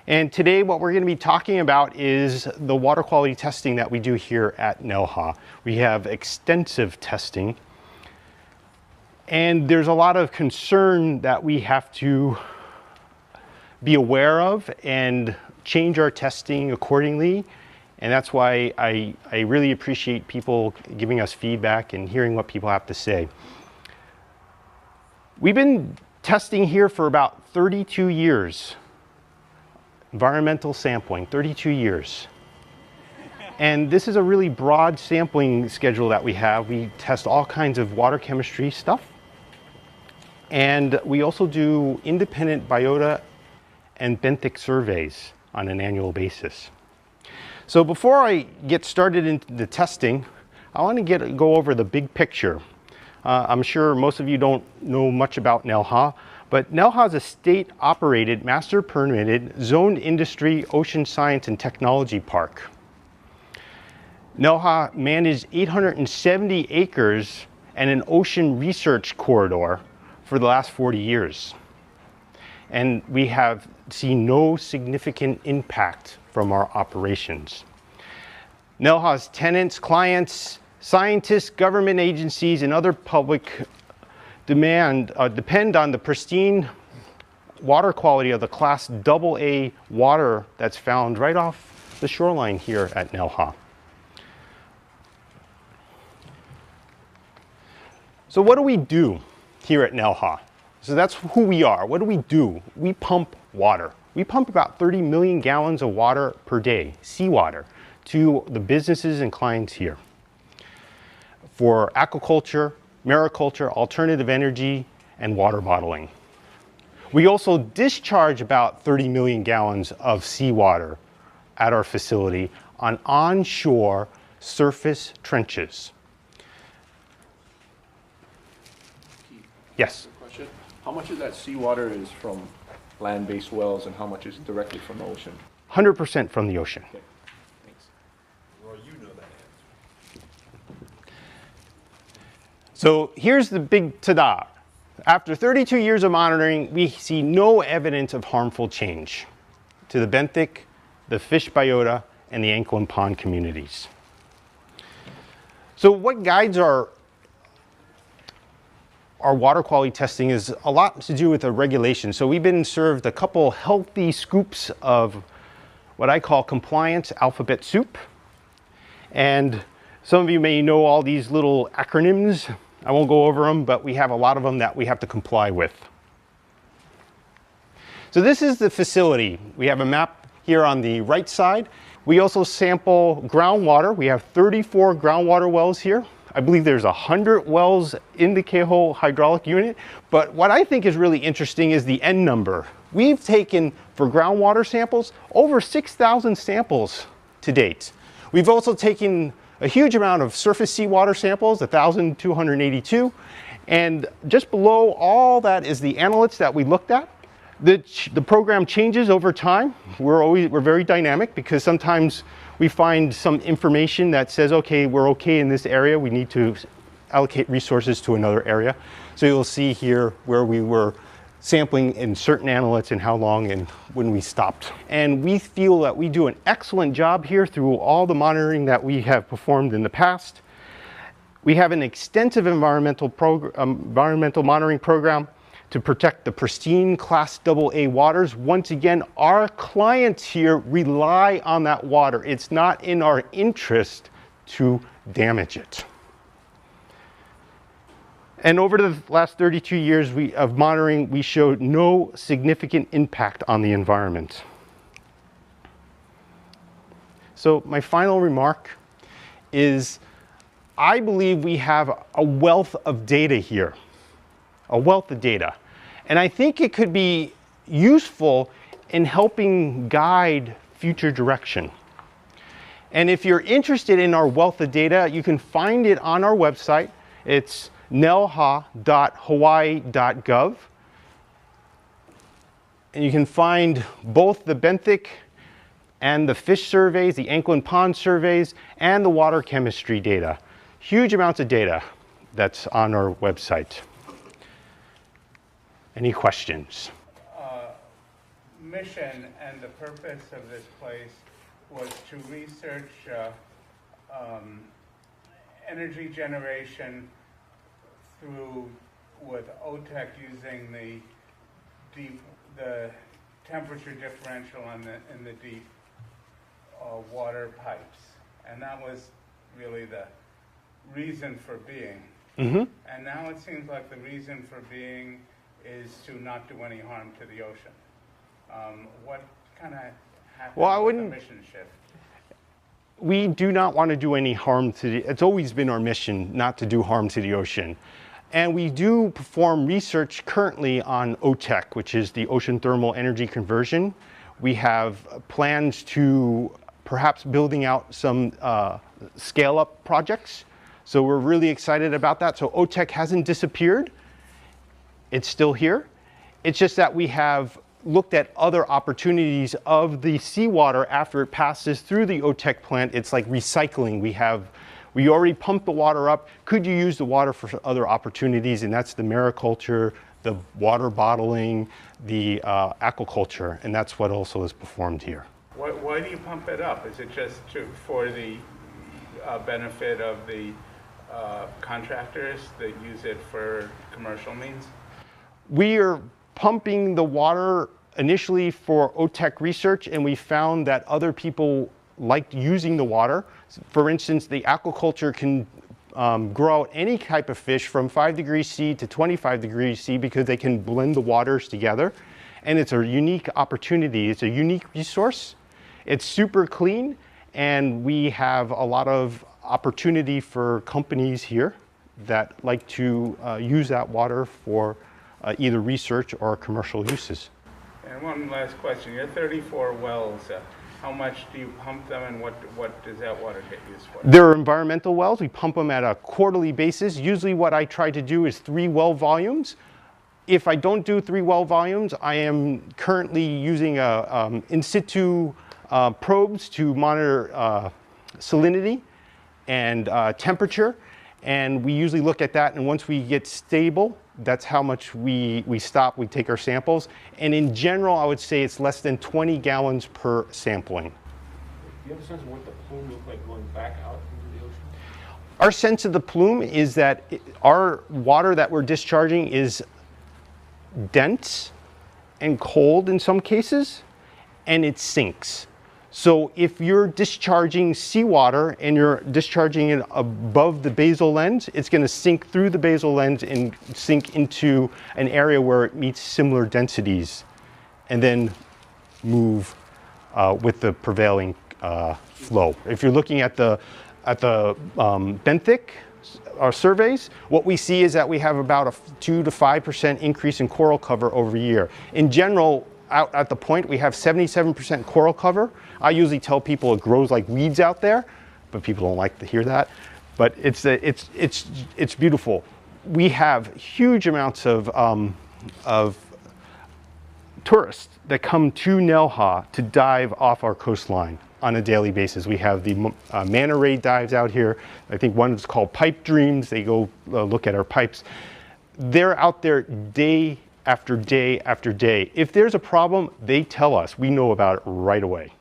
And today what we're going to be talking about is the water quality testing that we do here at NELHA. We have extensive testing, and there's a lot of concern that we have to be aware of and change our testing accordingly. And that's why I really appreciate people giving us feedback and hearing what people have to say. We've been testing here for about 32 years. Environmental sampling, 32 years. And this is a really broad sampling schedule that we have. We test all kinds of water chemistry stuff. And we also do independent biota and benthic surveys on an annual basis. So before I get started into the testing, I want to go over the big picture. I'm sure most of you don't know much about NELHA, but NELHA is a state-operated, master-permitted, zoned industry, ocean science, and technology park. NELHA managed 870 acres and an ocean research corridor for the last 40 years. And we have seen no significant impact from our operations. NELHA's tenants, clients, scientists, government agencies, and other public depend on the pristine water quality of the Class AA water that's found right off the shoreline here at NELHA. So what do we do here at NELHA? So that's who we are. What do? We pump water. We pump about 30 million gallons of water per day, seawater, to the businesses and clients here for aquaculture, mariculture, alternative energy, and water bottling. We also discharge about 30 million gallons of seawater at our facility on onshore surface trenches. Yes? Question. How much of that seawater is from land-based wells and how much is directly from the ocean? 100% from the ocean. Okay. Thanks. Roy, you know that answer. So here's the big ta-da. After 32 years of monitoring, we see no evidence of harmful change to the benthic, the fish biota, and the ankle and pond communities. So what guides our water quality testing is a lot to do with the regulation. So we've been served a couple healthy scoops of what I call compliance alphabet soup. And some of you may know all these little acronyms. I won't go over them, but we have a lot of them that we have to comply with. So this is the facility. We have a map here on the right side. We also sample groundwater. We have 34 groundwater wells here. I believe there's 100 wells in the Keauhou hydraulic unit, but what I think is really interesting is the N number. We've taken, for groundwater samples, over 6,000 samples to date. We've also taken a huge amount of surface seawater samples, 1,282, and just below all that is the analytes that we looked at. The program changes over time. We're very dynamic because sometimes we find some information that says, okay, we're okay in this area. We need to allocate resources to another area. So you'll see here where we were sampling in certain analytes and how long and when we stopped. And we feel that we do an excellent job here through all the monitoring that we have performed in the past. We have an extensive environmental monitoring program to protect the pristine Class AA waters. Once again, our clients here rely on that water. It's not in our interest to damage it. And over the last 32 years of monitoring, we showed no significant impact on the environment. So my final remark is, I believe we have a wealth of data here. A wealth of data. And I think it could be useful in helping guide future direction. And if you're interested in our wealth of data, you can find it on our website. It's nelha.hawaii.gov. And you can find both the benthic and the fish surveys, the ankle and pond surveys, and the water chemistry data. Huge amounts of data that's on our website. Any questions? mission and the purpose of this place was to research energy generation with OTEC using the temperature differential in the deep water pipes, and that was really the reason for being. Mm-hmm. And now it seems like the reason for being is to not do any harm to the ocean. What kind of happened with the mission shift? We do not want to do any harm to it's always been our mission not to do harm to the ocean. And we do perform research currently on OTEC, which is the ocean thermal energy conversion. We have plans to perhaps building out some scale-up projects. So we're really excited about that. So OTEC hasn't disappeared. It's still here. It's just that we have looked at other opportunities of the seawater after it passes through the OTEC plant. It's like recycling. We already pumped the water up. Could you use the water for other opportunities? And that's the mariculture, the water bottling, the aquaculture, and that's what also is performed here. Why do you pump it up? Is it just for the benefit of the contractors that use it for commercial means? We are pumping the water initially for OTEC research, and we found that other people liked using the water. For instance, the aquaculture can grow out any type of fish from 5 degrees C to 25 degrees C because they can blend the waters together. And it's a unique opportunity. It's a unique resource. It's super clean, and we have a lot of opportunity for companies here that like to use that water for either research or commercial uses. And one last question. Your 34 wells, how much do you pump them, and what does that water get used for? They're environmental wells. We pump them at a quarterly basis. Usually what I try to do is 3 well volumes. If I don't do 3 well volumes, I am currently using in situ probes to monitor salinity and temperature. And we usually look at that, and once we get stable, that's how much we stop, we take our samples. And in general, I would say it's less than 20 gallons per sampling. Do you have a sense of what the plume looks like going back out into the ocean? Our sense of the plume is that our water that we're discharging is dense and cold in some cases, and it sinks. So if you're discharging seawater and you're discharging it above the basal lens, it's going to sink through the basal lens and sink into an area where it meets similar densities and then move with the prevailing flow. If you're looking at the benthic surveys, what we see is that we have about a 2 to 5% increase in coral cover over a year. In general, out at the point, we have 77% coral cover. I usually tell people it grows like weeds out there, but people don't like to hear that. But it's beautiful. We have huge amounts of tourists that come to NELHA to dive off our coastline on a daily basis. We have the manta ray dives out here. I think one is called Pipe Dreams. They go look at our pipes. They're out there day after day after day. If there's a problem, they tell us. We know about it right away.